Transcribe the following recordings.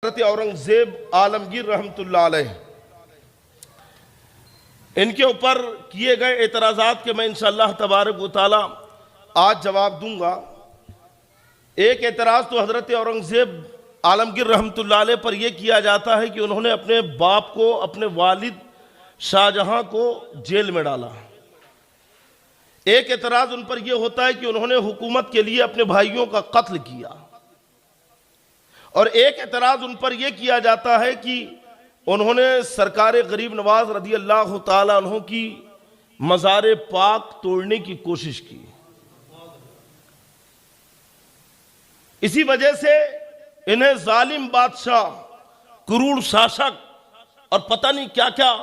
حضرت اورنگزیب عالمگیر رحمۃ اللہ علیہ، ان کے اوپر کیے گئے اعتراضات کے میں انشاءاللہ تبارک و تعالی آج جواب دوں گا۔ ایک اعتراض تو حضرت اورنگزیب عالمگیر رحمۃ اللہ علیہ پر یہ کیا جاتا ہے کہ انہوں نے اپنے باپ کو، اپنے والد شاہ جہاں کو جیل میں ڈالا۔ ایک اعتراض ان پر یہ ہوتا ہے کہ انہوں نے حکومت کے لیے اپنے بھائیوں کا قتل کیا، اور ایک اعتراض ان پر یہ کیا جاتا ہے کہ انہوں نے سرکار غریب نواز رضی اللہ تعالیٰ عنہ کی مزار پاک توڑنے کی کوشش کی۔ اسی وجہ سے انہیں ظالم بادشاہ، کروڑ شاشک اور پتہ نہیں کیا کیا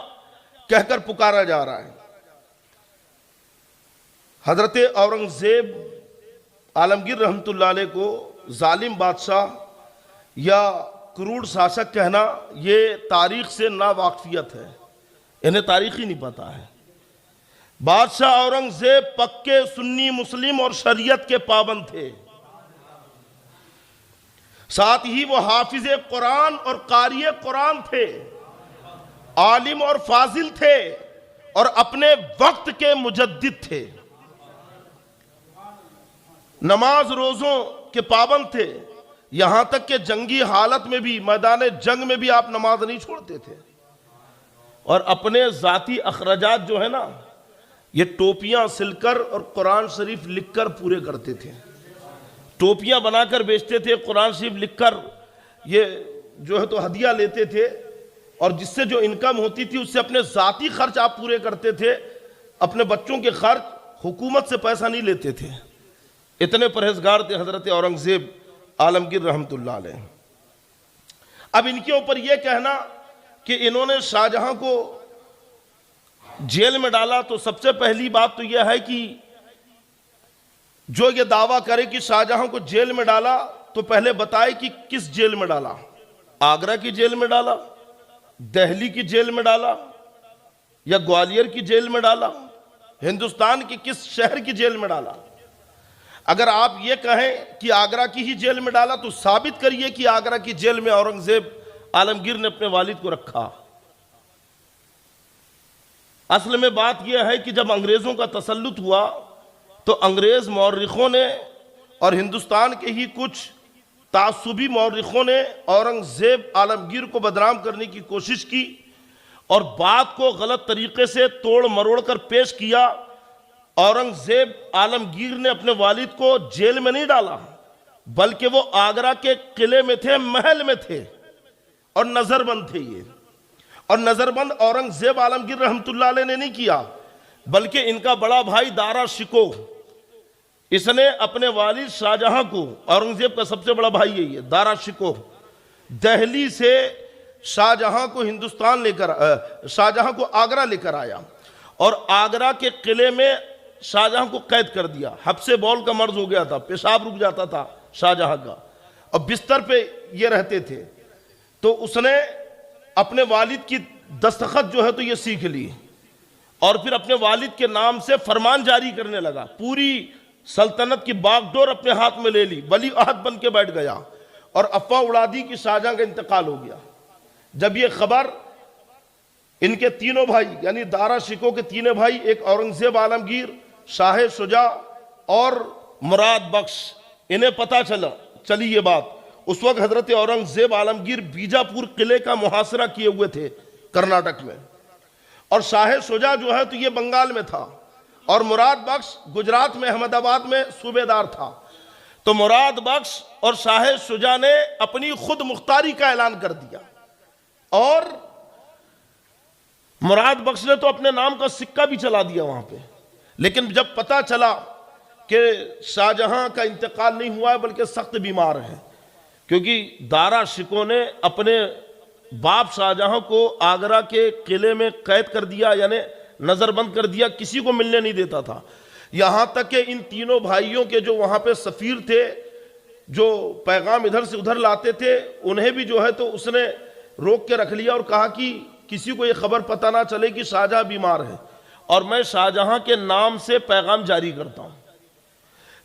کہہ کر پکارا جا رہا ہے۔ حضرت اورنگزیب عالمگیر رحمۃ اللہ علیہ کو ظالم بادشاہ یا کروڑ شاشک کہنا یہ تاریخ سے ناواقفیت ہے، انہیں تاریخ ہی نہیں پتا ہے۔ بادشاہ اورنگزیب پکے سنی مسلم اور شریعت کے پابند تھے، ساتھ ہی وہ حافظ قرآن اور قاری قرآن تھے، عالم اور فاضل تھے، اور اپنے وقت کے مجدد تھے، نماز روزوں کے پابند تھے، یہاں تک کہ جنگی حالت میں بھی، میدان جنگ میں بھی آپ نماز نہیں چھوڑتے تھے، اور اپنے ذاتی اخراجات جو ہے نا، یہ ٹوپیاں سل کر اور قرآن شریف لکھ کر پورے کرتے تھے۔ ٹوپیاں بنا کر بیچتے تھے، قرآن شریف لکھ کر یہ جو ہے تو ہدیہ لیتے تھے، اور جس سے جو انکم ہوتی تھی اس سے اپنے ذاتی خرچ آپ پورے کرتے تھے، اپنے بچوں کے خرچ، حکومت سے پیسہ نہیں لیتے تھے۔ اتنے پرہیزگار تھے حضرت اورنگزیب عالمگیر رحمۃ اللہ علیہ۔ اب ان کے اوپر یہ کہنا کہ انہوں نے شاہ جہاں کو جیل میں ڈالا، تو سب سے پہلی بات تو یہ ہے کہ جو یہ دعویٰ کرے کہ شاہ جہاں کو جیل میں ڈالا تو پہلے بتائے کہ کس جیل میں ڈالا۔ آگرہ کی جیل میں ڈالا، دہلی کی جیل میں ڈالا، یا گوالیر کی جیل میں ڈالا، ہندوستان کی کس شہر کی جیل میں ڈالا؟ اگر آپ یہ کہیں کہ آگرہ کی ہی جیل میں ڈالا تو ثابت کریے کہ آگرہ کی جیل میں اورنگزیب عالمگیر نے اپنے والد کو رکھا۔ اصل میں بات یہ ہے کہ جب انگریزوں کا تسلط ہوا تو انگریز مورخوں نے اور ہندوستان کے ہی کچھ تعصبی مورخوں نے اورنگزیب عالمگیر کو بدنام کرنے کی کوشش کی، اور بات کو غلط طریقے سے توڑ مروڑ کر پیش کیا۔ اورنگزیب عالمگیر نے اپنے والد کو جیل میں نہیں ڈالا، بلکہ وہ آگرہ کے قلعے میں تھے، محل میں تھے، اور نظر بند تھے یہ۔ اور نظر بند اورنگزیب عالمگیر رحمۃ اللہ علیہ نے نہیں کیا، بلکہ ان کا بڑا بھائی دارا شکوہ، اس نے اپنے والد شاہ جہاں کو، اورنگزیب کا سب سے بڑا بھائی ہے یہ دارا شکوہ، دہلی سے شاہ جہاں کو شاہ جہاں کو آگرہ لے کر آیا، اور آگرہ کے قلعے میں شاہ جہاں کو قید کر دیا۔ حبس بول کا مرض ہو گیا تھا، پیشاب رک جاتا تھا شاہ جہاں کا، اور بستر پہ یہ رہتے تھے۔ تو اس نے اپنے والد کی دستخط جو ہے تو یہ سیکھ لی، اور پھر اپنے والد کے نام سے فرمان جاری کرنے لگا، پوری سلطنت کی باغ ڈور اپنے ہاتھ میں لے لی، ولی عہد بن کے بیٹھ گیا، اور افواہ اڑا دی کہ شاہ جہاں کا انتقال ہو گیا۔ جب یہ خبر ان کے تینوں بھائی یعنی دارا شکوہ کے تینوں بھائی، ایک اورنگزیب عالمگیر، شاہ شجاع اور مراد بخش، انہیں پتہ چلی یہ بات، اس وقت حضرت اورنگزیب عالمگیر بیجاپور قلعے کا محاصرہ کیے ہوئے تھے کرناٹک میں، اور شاہ شجاع جو ہے تو یہ بنگال میں تھا، اور مراد بخش گجرات میں احمد آباد میں صوبے دار تھا۔ تو مراد بخش اور شاہ شجاع نے اپنی خود مختاری کا اعلان کر دیا، اور مراد بخش نے تو اپنے نام کا سکہ بھی چلا دیا وہاں پہ۔ لیکن جب پتا چلا کہ شاہ جہاں کا انتقال نہیں ہوا ہے بلکہ سخت بیمار ہے، کیونکہ دارا شکوہ نے اپنے باپ شاہ جہاں کو آگرہ کے قلعے میں قید کر دیا، یعنی نظر بند کر دیا، کسی کو ملنے نہیں دیتا تھا، یہاں تک کہ ان تینوں بھائیوں کے جو وہاں پہ سفیر تھے، جو پیغام ادھر سے ادھر لاتے تھے، انہیں بھی جو ہے تو اس نے روک کے رکھ لیا، اور کہا کہ کسی کو یہ خبر پتہ نہ چلے کہ شاہ جہاں بیمار ہے، اور میں شاہ جہاں کے نام سے پیغام جاری کرتا ہوں۔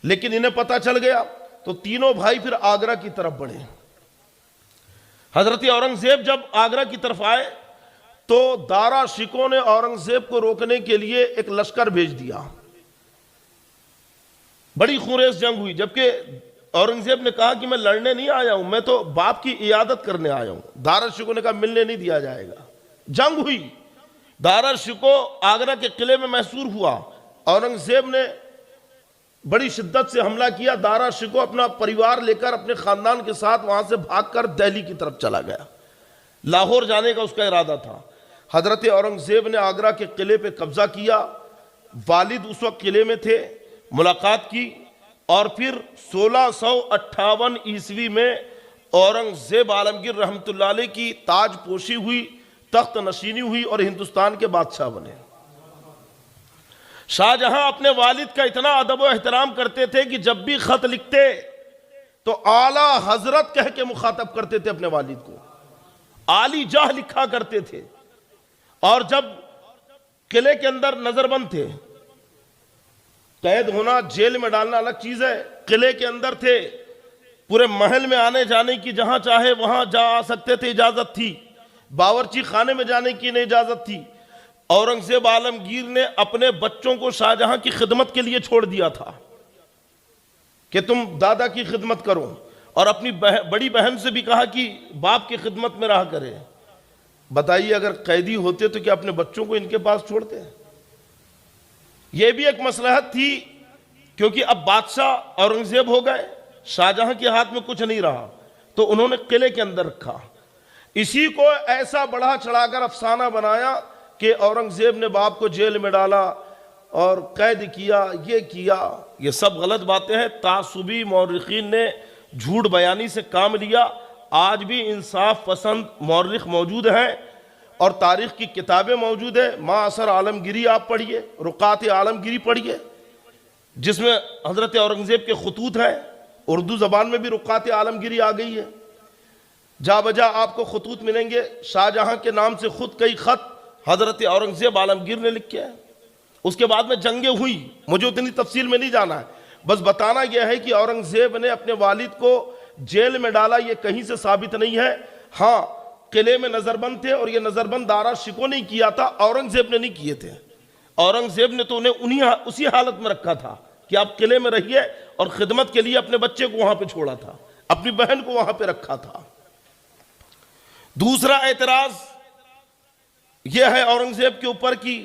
لیکن انہیں پتہ چل گیا تو تینوں بھائی پھر آگرہ کی طرف بڑھے۔ حضرت اورنگزیب جب آگرہ کی طرف آئے تو دارا شکو نے اورنگزیب کو روکنے کے لیے ایک لشکر بھیج دیا. بڑی خونریز جنگ ہوئی، جبکہ اورنگزیب نے کہا کہ میں لڑنے نہیں آیا ہوں، میں تو باپ کی عیادت کرنے آیا ہوں. دارا شکو نے کہا ملنے نہیں دیا جائے گا. جنگ ہوئی، دارا شکو آگرہ کے قلعے میں محصور ہوا. اورنگزیب نے بڑی شدت سے حملہ کیا. دارا شکو اپنا پریوار لے کر اپنے خاندان کے ساتھ وہاں سے بھاگ کر دہلی کی طرف چلا گیا. لاہور جانے کا اس کا ارادہ تھا. حضرت اورنگزیب نے آگرہ کے قلعے پہ قبضہ کیا. والد اس وقت قلعے میں تھے، ملاقات کی، اور پھر 1658 عیسوی میں اورنگزیب عالمگیر رحمۃ اللہ علیہ کی تاج پوشی ہوئی، تخت نشینی ہوئی اور ہندوستان کے بادشاہ بنے. شاہ جہاں اپنے والد کا اتنا ادب و احترام کرتے تھے کہ جب بھی خط لکھتے تو اعلیٰ حضرت کہہ کے مخاطب کرتے تھے اپنے والد کو. عالی جاہ لکھا کرتے تھے. اور جب قلعے کے اندر نظر بند تھے، قید ہونا، جیل میں ڈالنا الگ چیز ہے، قلعے کے اندر تھے، پورے محل میں آنے جانے کی جہاں چاہے وہاں جا آ سکتے تھے، اجازت تھی. باورچی خانے میں جانے کی نہیں اجازت تھی. اورنگزیب عالمگیر نے اپنے بچوں کو شاہ جہاں کی خدمت کے لیے چھوڑ دیا تھا کہ تم دادا کی خدمت کرو، اور اپنی بڑی بہن سے بھی کہا کہ باپ کی خدمت میں رہا کرے. بتائیے اگر قیدی ہوتے تو کیا اپنے بچوں کو ان کے پاس چھوڑتے؟ یہ بھی ایک مصلحت تھی، کیونکہ اب بادشاہ اورنگزیب ہو گئے، شاہ جہاں کے ہاتھ میں کچھ نہیں رہا، تو انہوں نے قلعے کے اندر رکھا. اسی کو ایسا بڑھا چڑھا کر افسانہ بنایا کہ اورنگزیب نے باپ کو جیل میں ڈالا اور قید کیا، یہ کیا. یہ سب غلط باتیں ہیں. تعصبی مورخین نے جھوٹ بیانی سے کام لیا. آج بھی انصاف پسند مورخ موجود ہیں اور تاریخ کی کتابیں موجود ہیں. ما اثر عالمگیری آپ پڑھیے، رقعات عالمگیری پڑھیے، جس میں حضرت اورنگزیب کے خطوط ہیں. اردو زبان میں بھی رقعات عالمگیری آ گئی ہے. جا بجا آپ کو خطوط ملیں گے. شاہ جہاں کے نام سے خود کئی خط حضرت اورنگزیب عالمگیر نے لکھے ہیں. اس کے بعد میں جنگیں ہوئی، مجھے اتنی تفصیل میں نہیں جانا ہے، بس بتانا یہ ہے کہ اورنگزیب نے اپنے والد کو جیل میں ڈالا یہ کہیں سے ثابت نہیں ہے. ہاں، قلعے میں نظر بند تھے، اور یہ نظر بند دارا شکو نہیں کیا تھا، اورنگزیب نے نہیں کیے تھے. اورنگزیب نے تو انہیں اسی حالت میں رکھا تھا کہ آپ قلعے میں رہیے، اور خدمت کے لیے اپنے بچے کو وہاں پہ چھوڑا تھا، اپنی بہن کو وہاں پہ رکھا تھا. دوسرا اعتراض یہ ہے اورنگزیب کے اوپر کہ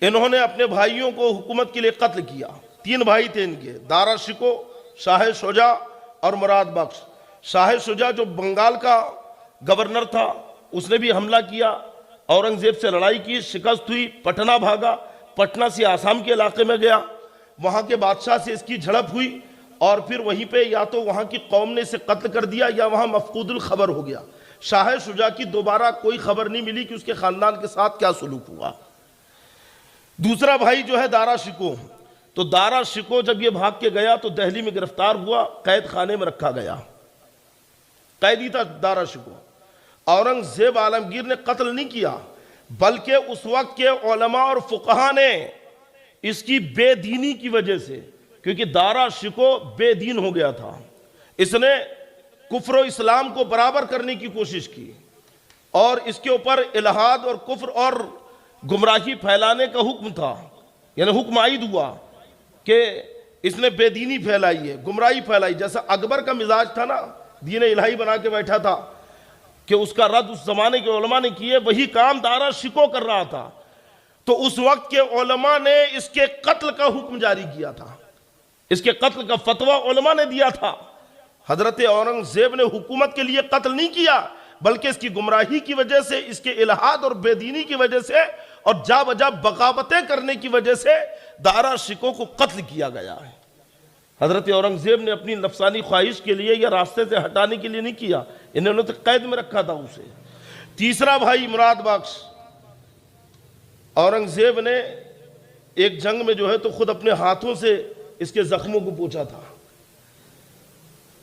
انہوں نے اپنے بھائیوں کو حکومت کے لیے قتل کیا. 3 بھائی تھے ان کے، دارا شکو، شاہ شجاع اور مراد بخش. شاہ شجاع جو بنگال کا گورنر تھا، اس نے بھی حملہ کیا، اورنگزیب سے لڑائی کی، شکست ہوئی، پٹنہ بھاگا. پٹنہ سے آسام کے علاقے میں گیا، وہاں کے بادشاہ سے اس کی جھڑپ ہوئی، اور پھر وہیں پہ یا تو وہاں کی قوم نے اسے قتل کر دیا یا وہاں مفقود الخبر ہو گیا. شاہ شجاع کی دوبارہ کوئی خبر نہیں ملی کہ اس کے خاندان کے ساتھ کیا سلوک ہوا. دوسرا بھائی جو ہے دارا شکو، تو دارا شکو جب یہ بھاگ کے گیا تو دہلی میں گرفتار ہوا، قید خانے میں رکھا گیا، قیدی تھا دارا شکو. اورنگزیب عالمگیر نے قتل نہیں کیا، بلکہ اس وقت کے علماء اور فقہا نے اس کی بے دینی کی وجہ سے، کیونکہ دارا شکو بے دین ہو گیا تھا، اس نے کفر و اسلام کو برابر کرنے کی کوشش کی، اور اس کے اوپر الہاد اور کفر اور گمراہی پھیلانے کا حکم تھا. یعنی حکم عائد ہوا کہ اس نے بے دینی پھیلائی ہے، گمراہی پھیلائی. جیسا اکبر کا مزاج تھا نا، دین الہی بنا کے بیٹھا تھا کہ اس کا رد اس زمانے کے علماء نے کیے، وہی کام دارا شکو کر رہا تھا. تو اس وقت کے علماء نے اس کے قتل کا حکم جاری کیا تھا، اس کے قتل کا فتویٰ علماء نے دیا تھا. حضرت اورنگزیب نے حکومت کے لیے قتل نہیں کیا، بلکہ اس کی گمراہی کی وجہ سے، اس کے الہاد اور بے دینی کی وجہ سے، اور جا بجا بغاوتیں کرنے کی وجہ سے دارا شکو کو قتل کیا گیا ہے. حضرت اورنگزیب نے اپنی نفسانی خواہش کے لیے یا راستے سے ہٹانے کے لیے نہیں کیا، انہوں نے تو قید میں رکھا تھا اسے. تیسرا بھائی مراد بخش، اورنگزیب نے ایک جنگ میں جو ہے تو خود اپنے ہاتھوں سے اس کے زخموں کو پوچھا تھا.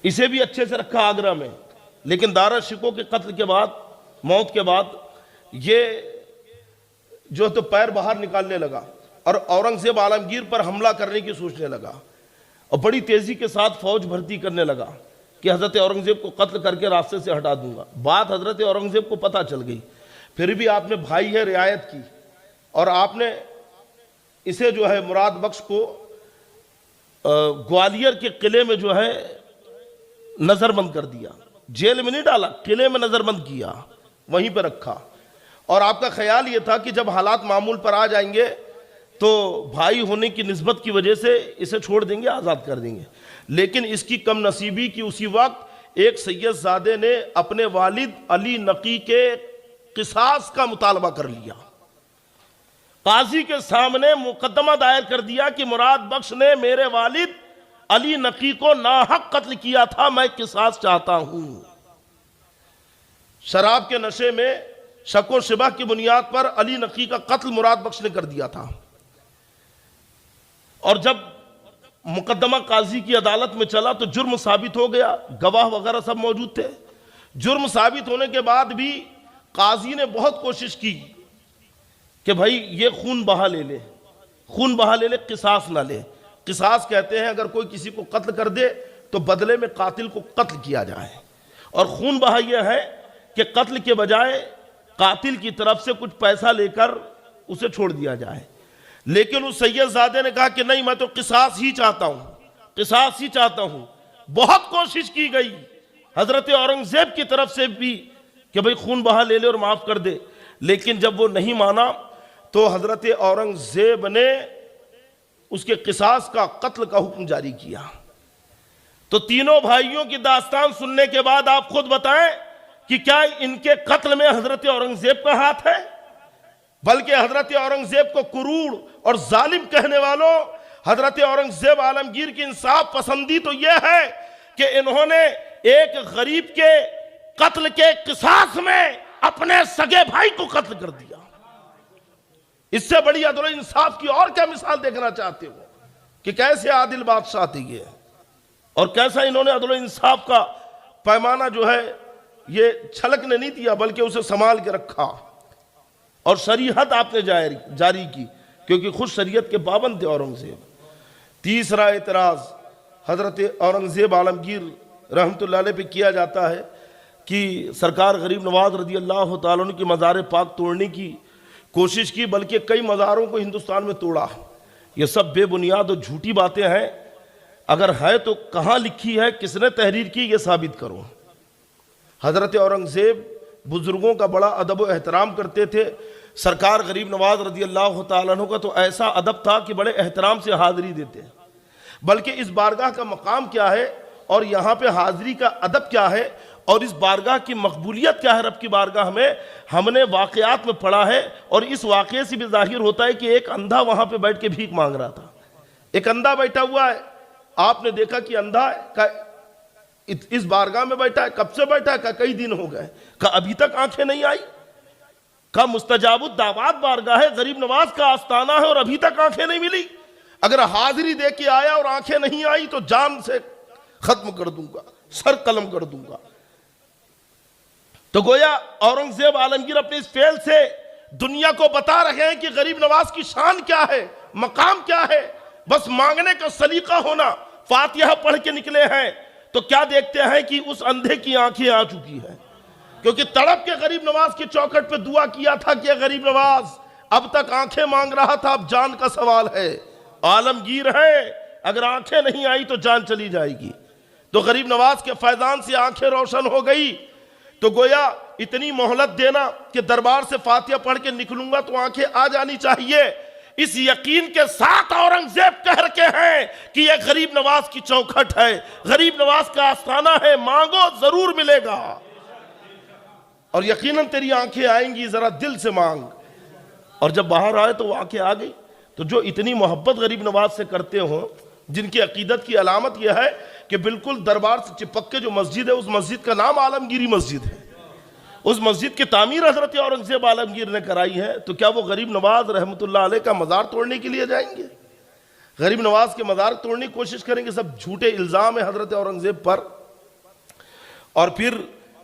اسے بھی اچھے سے رکھا آگرہ میں، لیکن دارا شکو کے قتل کے بعد، موت کے بعد، یہ جو تو پیر باہر نکالنے لگا اور اورنگزیب عالمگیر پر حملہ کرنے کی سوچنے لگا، اور بڑی تیزی کے ساتھ فوج بھرتی کرنے لگا. کہ حضرت اورنگزیب کو قتل کر کے راستے سے ہٹا دوں گا. بات حضرت اورنگزیب کو پتہ چل گئی, پھر بھی آپ نے بھائی ہے رعایت کی, اور آپ نے اسے جو ہے مراد بخش کو گوالیر کے قلعے میں جو ہے نظر بند کر دیا. جیل میں نہیں ڈالا, قلعے میں نظر بند کیا, وہیں پہ رکھا. اور آپ کا خیال یہ تھا کہ جب حالات معمول پر آ جائیں گے تو بھائی ہونے کی نسبت کی وجہ سے اسے چھوڑ دیں گے, آزاد کر دیں گے. لیکن اس کی کم نصیبی کی اسی وقت ایک سید زادے نے اپنے والد علی نقی کے قصاص کا مطالبہ کر لیا. قاضی کے سامنے مقدمہ دائر کر دیا کہ مراد بخش نے میرے والد علی نقی کو ناحق قتل کیا تھا, میں قصاص چاہتا ہوں. شراب کے نشے میں شک و شبہ کی بنیاد پر علی نقی کا قتل مراد بخش نے کر دیا تھا. اور جب مقدمہ قاضی کی عدالت میں چلا تو جرم ثابت ہو گیا, گواہ وغیرہ سب موجود تھے. جرم ثابت ہونے کے بعد بھی قاضی نے بہت کوشش کی کہ بھائی یہ خون بہا لے لے, خون بہا لے لے, قصاص نہ لے. قصاص کہتے ہیں اگر کوئی کسی کو قتل کر دے تو بدلے میں قاتل کو قتل کیا جائے, اور خون بہا یہ ہے کہ قتل کے بجائے قاتل کی طرف سے کچھ پیسہ لے کر اسے چھوڑ دیا جائے. لیکن اس سید زادے نے کہا کہ نہیں, میں تو قصاص ہی چاہتا ہوں, قصاص ہی چاہتا ہوں. بہت کوشش کی گئی حضرت اورنگزیب کی طرف سے بھی کہ بھئی خون بہا لے لے اور معاف کر دے, لیکن جب وہ نہیں مانا تو حضرت اورنگزیب نے اس کے قصاص کا, قتل کا حکم جاری کیا. تو تینوں بھائیوں کی داستان سننے کے بعد آپ خود بتائیں کہ کیا ان کے قتل میں حضرت اورنگزیب کا ہاتھ ہے؟ بلکہ حضرت اورنگزیب کو کروڑ اور ظالم کہنے والوں, حضرت اورنگزیب عالمگیر کی انصاف پسندی تو یہ ہے کہ انہوں نے ایک غریب کے قتل کے قصاص میں اپنے سگے بھائی کو قتل کر دیا. اس سے بڑی عدل و انصاف کی اور کیا مثال دیکھنا چاہتے ہو کہ کیسے عادل بادشاہ تھے یہ, اور کیسا انہوں نے عدل و انصاف کا پیمانہ جو ہے یہ چھلکنے نہیں دیا بلکہ اسے سنبھال کے رکھا. اور شریعت آپ نے جاری کی کیونکہ خود شریعت کے پابند تھے اورنگزیب. تیسرا اعتراض حضرت اورنگزیب عالمگیر رحمت اللہ علیہ پہ کیا جاتا ہے کہ سرکار غریب نواز رضی اللہ تعالیٰ عنہ کی مزار پاک توڑنے کی کوشش کی, بلکہ کئی مزاروں کو ہندوستان میں توڑا. یہ سب بے بنیاد اور جھوٹی باتیں ہیں. اگر ہے تو کہاں لکھی ہے, کس نے تحریر کی, یہ ثابت کرو. حضرت اورنگزیب بزرگوں کا بڑا ادب و احترام کرتے تھے. سرکار غریب نواز رضی اللہ تعالیٰ عنہ کا تو ایسا ادب تھا کہ بڑے احترام سے حاضری دیتے. بلکہ اس بارگاہ کا مقام کیا ہے اور یہاں پہ حاضری کا ادب کیا ہے اور اس بارگاہ کی مقبولیت کیا ہے رب کی بارگاہ میں, ہم نے واقعات میں پڑھا ہے. اور اس واقعے سے بھی ظاہر ہوتا ہے کہ ایک اندھا وہاں پہ بیٹھ کے بھیک مانگ رہا تھا. ایک اندھا بیٹھا ہوا ہے, آپ نے دیکھا کہ اندھا ہے, اس بارگاہ میں بیٹھا ہے, کب سے بیٹھا ہے, کئی دن ہو گئے, ابھی تک آنکھیں نہیں آئی, مستجاب الدعوات بارگاہ ہے, غریب نواز کا آستانہ ہے اور ابھی تک آنکھیں نہیں ملی. اگر حاضری دے کے آیا اور آنکھیں نہیں آئی تو جان سے ختم کر دوں گا, سر قلم کر دوں گا. تو گویا اورنگزیب عالمگیر اپنے اس فعل سے دنیا کو بتا رہے ہیں کہ غریب نواز کی شان کیا ہے, مقام کیا ہے. بس مانگنے کا سلیقہ ہونا. فاتحہ پڑھ کے نکلے ہیں تو کیا دیکھتے ہیں کہ اس اندھے کی آنکھیں آ چکی ہیں, کیونکہ تڑپ کے غریب نواز کی چوکھٹ پہ دعا کیا تھا کہ غریب نواز اب تک آنکھیں مانگ رہا تھا, اب جان کا سوال ہے. عالمگیر ہے, اگر آنکھیں نہیں آئی تو جان چلی جائے گی. تو غریب نواز کے فیضان سے آنکھیں روشن ہو گئی. تو گویا اتنی مہلت دینا کہ دربار سے فاتحہ پڑھ کے نکلوں گا تو آنکھیں آ جانی چاہیے, اس یقین کے ساتھ اورنگزیب کہہ رکھے ہیں کہ یہ غریب نواز کی چوکھٹ ہے, غریب نواز کا آستانہ ہے, مانگو ضرور ملے گا, اور یقیناً تیری آنکھیں آئیں گی, ذرا دل سے مانگ. اور جب باہر آئے تو وہ آنکھیں آ گئی. تو جو اتنی محبت غریب نواز سے کرتے ہوں, جن کی عقیدت کی علامت یہ ہے کہ بالکل دربار سے چپک کے جو مسجد ہے اس مسجد کا نام عالمگیری مسجد ہے, اس مسجد کی تعمیر حضرت اورنگزیب عالمگیر نے کرائی ہے, تو کیا وہ غریب نواز رحمت اللہ علیہ کا مزار توڑنے کے لیے جائیں گے؟ غریب نواز کے مزار توڑنے کی کوشش کریں گے. سب جھوٹے الزام ہیں حضرت اورنگزیب پر. اور پھر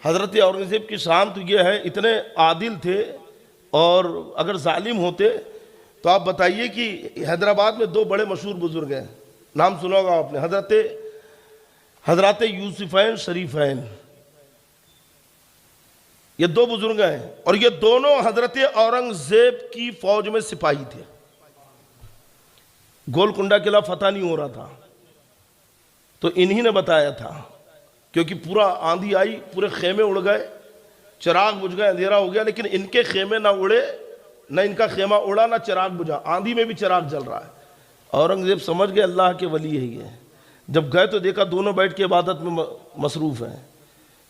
حضرت اورنگزیب کی شان تو یہ ہے, اتنے عادل تھے, اور اگر ظالم ہوتے تو آپ بتائیے کہ حیدرآباد میں دو بڑے مشہور بزرگ ہیں, نام سنا ہوگا آپ نے, حضرات یوسفین شریفین، یہ دو بزرگ ہیں، اور یہ دونوں حضرت اورنگزیب کی فوج میں سپاہی تھے۔ گولکنڈہ قلعہ فتح نہیں ہو رہا تھا تو انہی نے بتایا تھا، کیونکہ پورا آندھی آئی، پورے خیمے اڑ گئے، چراغ بجھ گئے، اندھیرا ہو گیا، لیکن ان کے خیمے نہ اڑے، نہ ان کا خیمہ اڑا، نہ چراغ بجھا، آندھی میں بھی چراغ جل رہا ہے۔ اورنگزیب سمجھ گئے اللہ کے ولی ہے یہ، جب گئے تو دیکھا دونوں بیٹھ کے عبادت میں مصروف ہیں،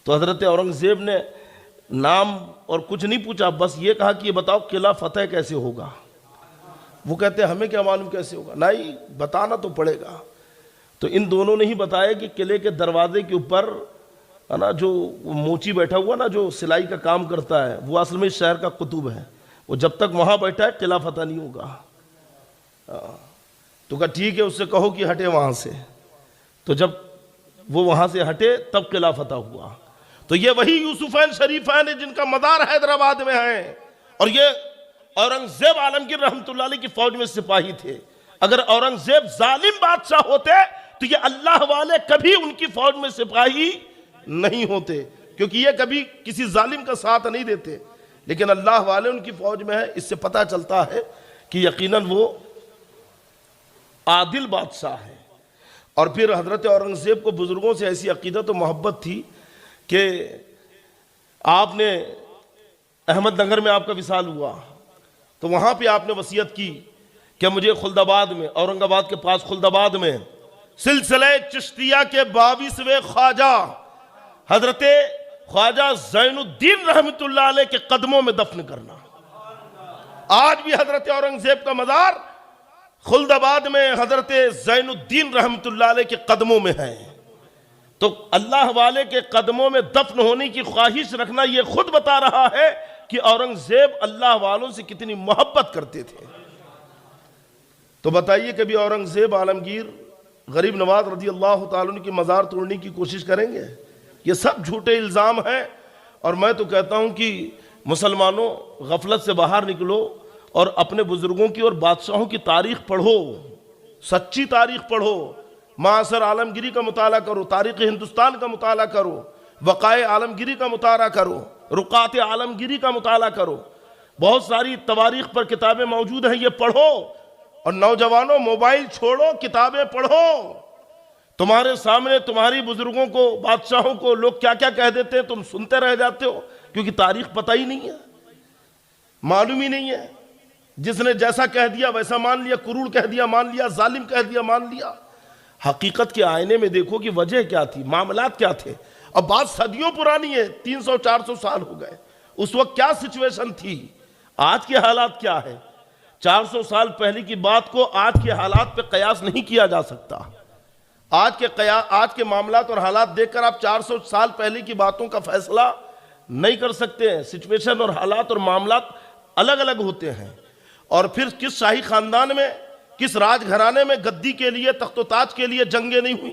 تو حضرت اورنگزیب نے نام اور کچھ نہیں پوچھا، بس یہ کہا کہ یہ بتاؤ قلعہ فتح کیسے ہوگا؟ وہ کہتے ہیں ہمیں کیا معلوم کیسے ہوگا، نہیں بتانا تو پڑے گا۔ تو ان دونوں نے ہی بتایا کہ قلعے کے دروازے کے اوپر ہے نا جو موچی بیٹھا ہوا نا جو سلائی کا کام کرتا ہے، وہ اصل میں اس شہر کا قطب ہے، وہ جب تک وہاں بیٹھا ہے قلعہ فتح نہیں ہوگا۔ تو کہا ٹھیک ہے، اس سے کہو کہ ہٹے وہاں سے۔ تو جب وہ وہاں سے ہٹے تب قلعہ فتح ہوا۔ تو یہ وہی یوسفین شریفین ہیں جن کا مدار حیدرآباد میں ہے، اور یہ اورنگزیب عالمگیر رحمۃ اللہ علیہ کی فوج میں سپاہی تھے۔ اگر اورنگزیب ظالم بادشاہ ہوتے تو یہ اللہ والے کبھی ان کی فوج میں سپاہی نہیں ہوتے، کیونکہ یہ کبھی کسی ظالم کا ساتھ نہیں دیتے، لیکن اللہ والے ان کی فوج میں ہے۔ اس سے پتہ چلتا ہے کہ یقیناً وہ عادل بادشاہ ہے۔ اور پھر حضرت اورنگزیب کو بزرگوں سے ایسی عقیدت و محبت تھی کہ آپ نے احمد نگر میں آپ کا وصال ہوا تو وہاں پہ آپ نے وصیت کی کہ مجھے خلد آباد میں، اورنگ آباد کے پاس خلد آباد میں، سلسلہ چشتیہ کے 22ویں خواجہ حضرت خواجہ زین الدین رحمت اللہ علیہ کے قدموں میں دفن کرنا۔ آج بھی حضرت اورنگزیب کا مزار خلد آباد میں حضرت زین الدین رحمت اللہ علیہ کے قدموں میں ہے۔ تو اللہ والے کے قدموں میں دفن ہونے کی خواہش رکھنا یہ خود بتا رہا ہے کہ اورنگزیب اللہ والوں سے کتنی محبت کرتے تھے۔ تو بتائیے کبھی اورنگزیب عالمگیر غریب نواز رضی اللہ تعالیٰ عنہ کی مزار توڑنے کی کوشش کریں گے؟ یہ سب جھوٹے الزام ہیں، اور میں تو کہتا ہوں کہ مسلمانوں غفلت سے باہر نکلو اور اپنے بزرگوں کی اور بادشاہوں کی تاریخ پڑھو، سچی تاریخ پڑھو، معاصر عالمگیری کا مطالعہ کرو، تاریخ ہندوستان کا مطالعہ کرو، وقائع عالمگیری کا مطالعہ کرو، رکات عالمگیری کا مطالعہ کرو، بہت ساری تواریخ پر کتابیں موجود ہیں، یہ پڑھو۔ اور نوجوانوں موبائل چھوڑو، کتابیں پڑھو۔ تمہارے سامنے تمہاری بزرگوں کو، بادشاہوں کو لوگ کیا کیا کہہ دیتے ہیں، تم سنتے رہ جاتے ہو، کیونکہ تاریخ پتہ ہی نہیں ہے، معلوم ہی نہیں ہے۔ جس نے جیسا کہہ دیا ویسا مان لیا، کرول کہہ دیا مان لیا، ظالم کہہ دیا مان لیا۔ حقیقت کے آئینے میں دیکھو کہ وجہ کیا تھی، معاملات کیا تھے۔ اب بات صدیوں پرانی ہے، 300-400 سال ہو گئے، اس وقت کیا سچویشن تھی، آج کے حالات کیا ہے۔ 400 سال پہلے کی بات کو آج کے حالات پہ قیاس نہیں کیا جا سکتا۔ آج کے معاملات اور حالات دیکھ کر آپ 400 سال پہلے کی باتوں کا فیصلہ نہیں کر سکتے ہیں۔ سچویشن اور حالات اور معاملات الگ الگ ہوتے ہیں۔ اور پھر کس شاہی خاندان میں، کس راج گھرانے میں گدی کے لیے، تخت و تاج کے لیے جنگیں نہیں ہوئی۔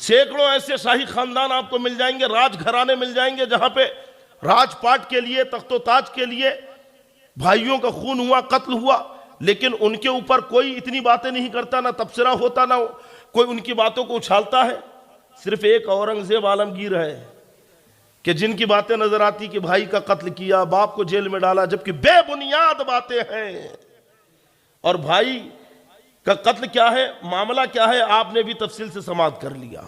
سینکڑوں ایسے شاہی خاندان آپ کو مل جائیں گے، راج گھرانے مل جائیں گے جہاں پہ راج پاٹ کے لیے، تخت و تاج کے لیے بھائیوں کا خون ہوا، قتل ہوا، لیکن ان کے اوپر کوئی اتنی باتیں نہیں کرتا، نہ تبصرہ ہوتا، نہ کوئی ان کی باتوں کو اچھالتا ہے۔ صرف ایک اورنگزیب عالمگیر ہے کہ جن کی باتیں نظر آتی کہ بھائی کا قتل کیا، باپ کو جیل میں ڈالا، جبکہ بے بنیاد باتیں ہیں۔ اور بھائی کا قتل کیا ہے، معاملہ کیا ہے، آپ نے بھی تفصیل سے سماعت کر لیا۔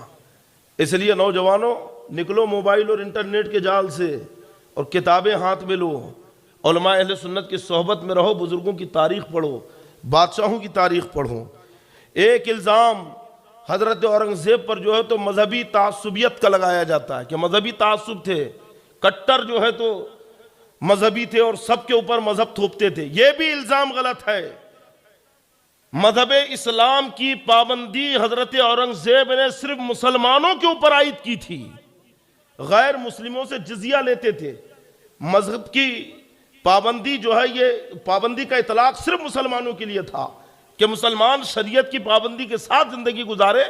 اس لیے نوجوانوں نکلو موبائل اور انٹرنیٹ کے جال سے اور کتابیں ہاتھ میں لو، علماء اہل سنت کی صحبت میں رہو، بزرگوں کی تاریخ پڑھو، بادشاہوں کی تاریخ پڑھو۔ ایک الزام حضرت اورنگزیب پر جو ہے تو مذہبی تعصبیت کا لگایا جاتا ہے کہ مذہبی تعصب تھے، کٹر جو ہے تو مذہبی تھے اور سب کے اوپر مذہب تھوپتے تھے۔ یہ بھی الزام غلط ہے۔ مذہب اسلام کی پابندی حضرت اورنگزیب نے صرف مسلمانوں کے اوپر عائد کی تھی، غیر مسلموں سے جزیہ لیتے تھے۔ مذہب کی پابندی جو ہے، یہ پابندی کا اطلاق صرف مسلمانوں کے لیے تھا کہ مسلمان شریعت کی پابندی کے ساتھ زندگی گزارے،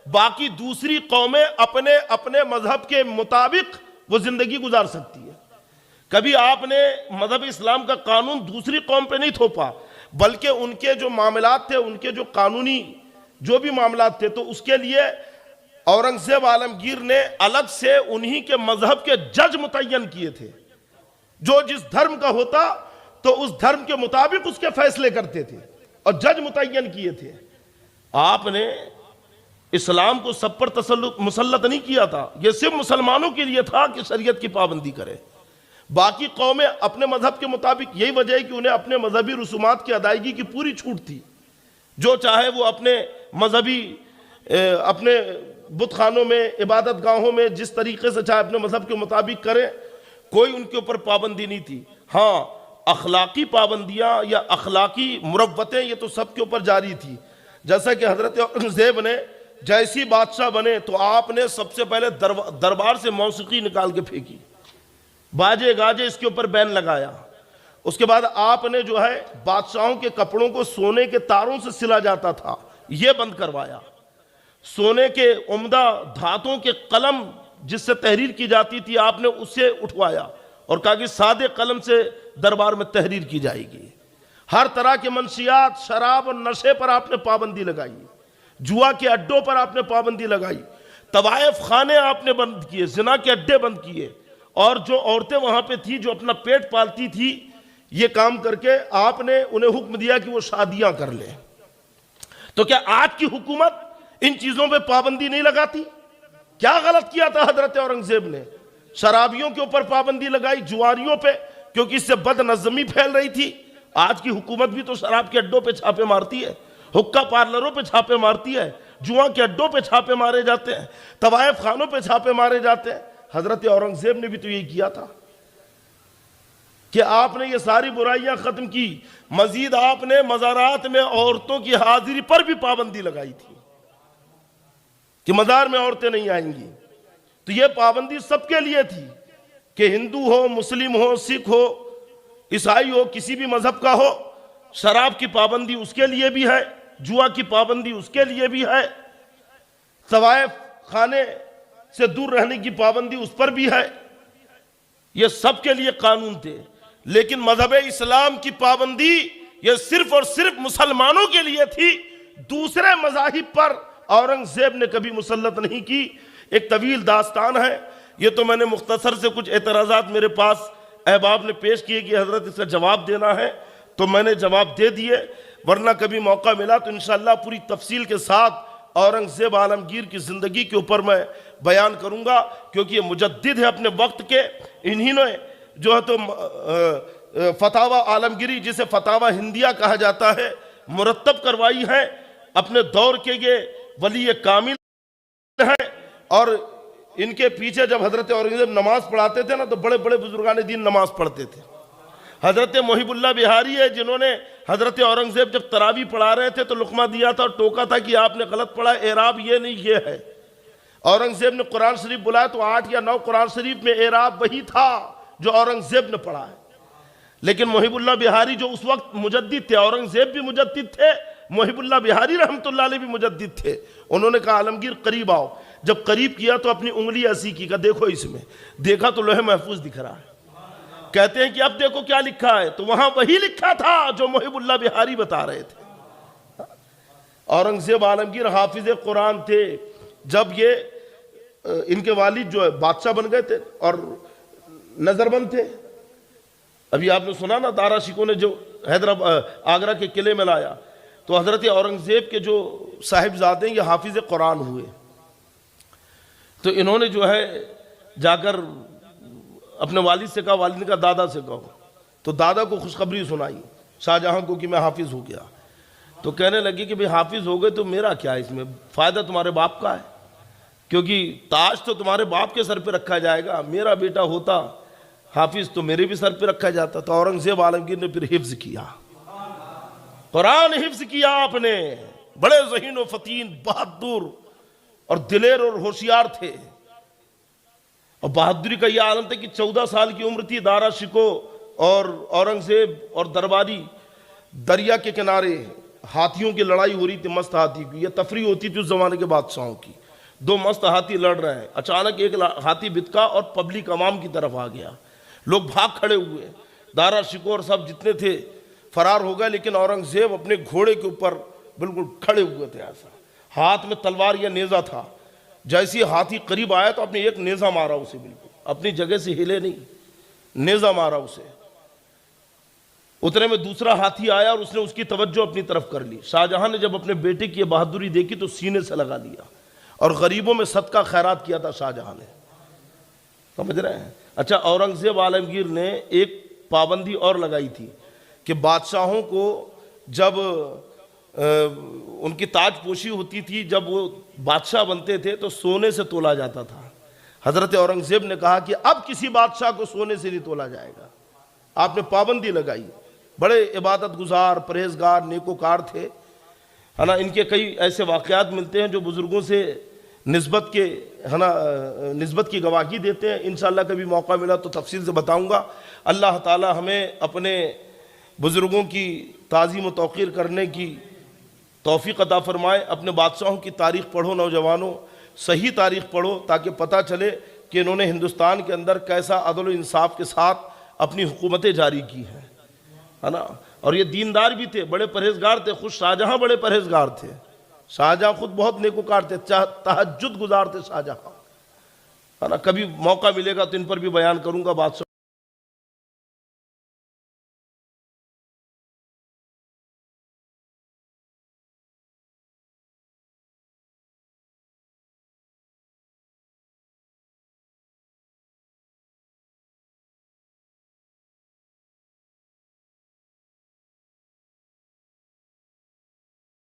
باقی دوسری قومیں اپنے اپنے مذہب کے مطابق وہ زندگی گزار سکتی ہے۔ کبھی آپ نے مذہب اسلام کا قانون دوسری قوم پہ نہیں تھوپا، بلکہ ان کے جو معاملات تھے، ان کے جو قانونی جو بھی معاملات تھے، تو اس کے لیے اورنگزیب عالمگیر نے الگ سے انہی کے مذہب کے جج متعین کیے تھے، جو جس دھرم کا ہوتا تو اس دھرم کے مطابق اس کے فیصلے کرتے تھے، اور جج متعین کیے تھے۔ آپ نے اسلام کو سب پر مسلط نہیں کیا تھا، یہ صرف مسلمانوں کے لیے تھا کہ شریعت کی پابندی کرے۔ باقی قومیں اپنے مذہب کے مطابق، یہی وجہ ہے کہ انہیں اپنے مذہبی رسومات کی ادائیگی کی پوری چھوٹ تھی، جو چاہے وہ اپنے مذہبی اپنے بت خانوں میں، عبادت گاہوں میں جس طریقے سے چاہے اپنے مذہب کے مطابق کریں، کوئی ان کے اوپر پابندی نہیں تھی۔ ہاں، اخلاقی پابندیاں یا اخلاقی مروتیں یہ تو سب کے اوپر جاری تھی، جیسا کہ حضرت اورنگزیب نے جیسی بادشاہ بنے تو آپ نے سب سے پہلے دربار سے موسیقی نکال کے پھینکی، باجے گاجے اس کے اوپر بین لگایا۔ اس کے بعد آپ نے جو ہے بادشاہوں کے کپڑوں کو سونے کے تاروں سے سلا جاتا تھا، یہ بند کروایا۔ سونے کے عمدہ دھاتوں کے قلم جس سے تحریر کی جاتی تھی، آپ نے اسے اٹھوایا اور کہا کہ سادے قلم سے دربار میں تحریر کی جائے گی۔ ہر طرح کے منشیات، شراب اور نشے پر آپ نے پابندی لگائی، جوا کے اڈوں پر آپ نے پابندی لگائی، طوائف خانے آپ نے بند کیے، زنا کے اڈے بند کیے، اور جو عورتیں وہاں پہ تھی جو اپنا پیٹ پالتی تھی، یہ کام کر کے آپ نے انہیں حکم دیا کہ وہ شادیاں کر لیں۔ تو کیا آج کی حکومت ان چیزوں پہ پابندی نہیں لگاتی؟ کیا غلط کیا تھا حضرت اورنگزیب نے؟ شرابیوں کے اوپر پابندی لگائی، جواریوں پہ، کیونکہ اس سے بد نظمی پھیل رہی تھی۔ آج کی حکومت بھی تو شراب کے اڈوں پہ چھاپے مارتی ہے، حقہ پارلروں پہ چھاپے مارتی ہے، جوا کے اڈوں پہ چھاپے مارے جاتے ہیں، طوائف خانوں پہ چھاپے مارے جاتے ہیں۔ حضرت اورنگزیب نے بھی تو یہی کیا تھا کہ آپ نے یہ ساری برائیاں ختم کی۔ مزید آپ نے مزارات میں عورتوں کی حاضری پر بھی پابندی لگائی تھی کہ مزار میں عورتیں نہیں آئیں گی۔ تو یہ پابندی سب کے لیے تھی کہ ہندو ہو، مسلم ہو، سکھ ہو، عیسائی ہو، کسی بھی مذہب کا ہو، شراب کی پابندی اس کے لیے بھی ہے، جوا کی پابندی اس کے لیے بھی ہے، طوائف خانے سے دور رہنے کی پابندی اس پر بھی ہے۔ یہ سب کے لیے قانون تھے، لیکن مذہب اسلام کی پابندی یہ صرف اور صرف مسلمانوں کے لیے تھی، دوسرے مذاہب پر اورنگزیب نے کبھی مسلط نہیں کی۔ ایک طویل داستان ہے، یہ تو میں نے مختصر سے کچھ اعتراضات میرے پاس احباب نے پیش کیے کہ حضرت اس کا جواب دینا ہے، تو میں نے جواب دے دیے، ورنہ کبھی موقع ملا تو انشاءاللہ پوری تفصیل کے ساتھ اورنگزیب عالمگیر کی زندگی کے اوپر میں بیان کروں گا، کیونکہ یہ مجدد ہے اپنے وقت کے۔ انہی نے جو ہے تو فتاوی عالمگیری، جسے فتاوی ہندیہ کہا جاتا ہے، مرتب کروائی ہے۔ اپنے دور کے یہ ولی کامل ہیں، اور ان کے پیچھے جب حضرت اورنگزیب نماز پڑھاتے تھے نا تو بڑے بڑے بزرگان دین نماز پڑھتے تھے۔ حضرت محب اللہ بہاری ہے جنہوں نے حضرت اورنگزیب جب تراویح پڑھا رہے تھے تو لقمہ دیا تھا اور ٹوکا تھا کہ آپ نے غلط پڑھا، اعراب یہ نہیں یہ ہے۔ اورنگزیب نے قرآن شریف بلایا تو 8 یا 9 قرآن شریف میں اعراب وہی تھا جو اورنگزیب نے پڑھا ہے۔ لیکن محب اللہ بہاری جو اس وقت مجدد تھے، اورنگزیب بھی مجدد تھے، محب اللہ بہاری رحمت اللہ علیہ بھی مجدد تھے، انہوں نے کہا عالمگیر قریب آؤ۔ جب قریب کیا تو اپنی انگلی ایسی کی کہ دیکھو اس میں، دیکھا تو لوح محفوظ دکھ رہا ہے۔ کہتے ہیں کہ اب دیکھو کیا لکھا ہے، تو وہاں وہی لکھا تھا جو محب اللہ بہاری بتا رہے تھے۔ اورنگزیب عالمگیر حافظ قرآن تھے۔ جب یہ ان کے والد جو ہے بادشاہ بن گئے تھے اور نظر بند تھے، ابھی آپ نے سنا نا دارا شکو نے جو حیدرآباد آگرہ کے قلعے میں لایا، تو حضرت اورنگزیب کے جو صاحبزادے یہ حافظ قرآن ہوئے، تو انہوں نے جو ہے جا کر اپنے والد سے کہا، والد نے کہا دادا سے کہو، تو دادا کو خوشخبری سنائی شاہجہاں کو کہ میں حافظ ہو گیا۔ تو کہنے لگے کہ بھئی حافظ ہو گئے تو میرا کیا اس میں، فائدہ تمہارے باپ کا ہے، کیونکہ تاج تو تمہارے باپ کے سر پہ رکھا جائے گا، میرا بیٹا ہوتا حافظ تو میرے بھی سر پہ رکھا جاتا۔ تو اورنگزیب عالمگیر نے پھر حفظ کیا، قرآن حفظ کیا آپ نے۔ بڑے ذہین و فطین، بہادر اور دلیر اور ہوشیار تھے، اور بہادری کا یہ عالم تھا کہ 14 سال کی عمر تھی، دارا شکو اور اورنگزیب اور درباری دریا کے کنارے ہاتھیوں کی لڑائی ہو رہی تھی، مست ہاتھی کی۔ یہ تفریح ہوتی تھی اس زمانے کے بادشاہوں کی، 2 مست ہاتھی لڑ رہے ہیں، اچانک ایک ہاتھی بتکا اور پبلک عوام کی طرف آ گیا، لوگ بھاگ کھڑے ہوئے، دارا شکو اور سب جتنے تھے فرار ہو گئے، لیکن اورنگزیب اپنے گھوڑے کے اوپر بالکل کھڑے ہوئے تھے ایسا، ہاتھ میں تلوار یا نیزہ تھا، جیسی ہاتھی قریب آیا تو اپنے ایک نیزہ مارا اسے، بالکل اپنی جگہ سے ہلے نہیں، نیزہ مارا اسے۔ اتنے میں دوسرا ہاتھی آیا اور اس نے اس کی توجہ اپنی طرف کر لی۔ شاہجہاں نے جب اپنے بیٹے کی یہ بہادری دیکھی تو سینے سے لگا لیا، اور غریبوں میں صدقہ خیرات کیا تھا شاہجہاں نے، سمجھ رہے ہیں؟ اچھا، اورنگزیب عالمگیر نے ایک پابندی اور لگائی تھی کہ بادشاہوں کو جب ان کی تاج پوشی ہوتی تھی، جب وہ بادشاہ بنتے تھے تو سونے سے تولا جاتا تھا۔ حضرت اورنگزیب نے کہا کہ اب کسی بادشاہ کو سونے سے نہیں تولا جائے گا، آپ نے پابندی لگائی۔ بڑے عبادت گزار، پرہیزگار، نیکوکار تھے، ہے نا۔ ان کے کئی ایسے واقعات ملتے ہیں جو بزرگوں سے نسبت کے، ہے نا، نسبت کی گواہی دیتے ہیں۔ انشاءاللہ کبھی موقع ملا تو تفصیل سے بتاؤں گا۔ اللہ تعالی ہمیں اپنے بزرگوں کی تعظیم و توقیر کرنے کی توفیق عطا فرمائے۔ اپنے بادشاہوں کی تاریخ پڑھو نوجوانوں، صحیح تاریخ پڑھو تاکہ پتہ چلے کہ انہوں نے ہندوستان کے اندر کیسا عدل و انصاف کے ساتھ اپنی حکومتیں جاری کی ہیں، ہے نا۔ اور یہ دیندار بھی تھے، بڑے پرہیزگار تھے۔ خود شاہجہاں بڑے پرہیزگار تھے، شاہجہاں خود بہت نیکوکار تھے، تہجد گزار تھے شاہجہاں، ہے نا۔ کبھی موقع ملے گا تو ان پر بھی بیان کروں گا بادشاہ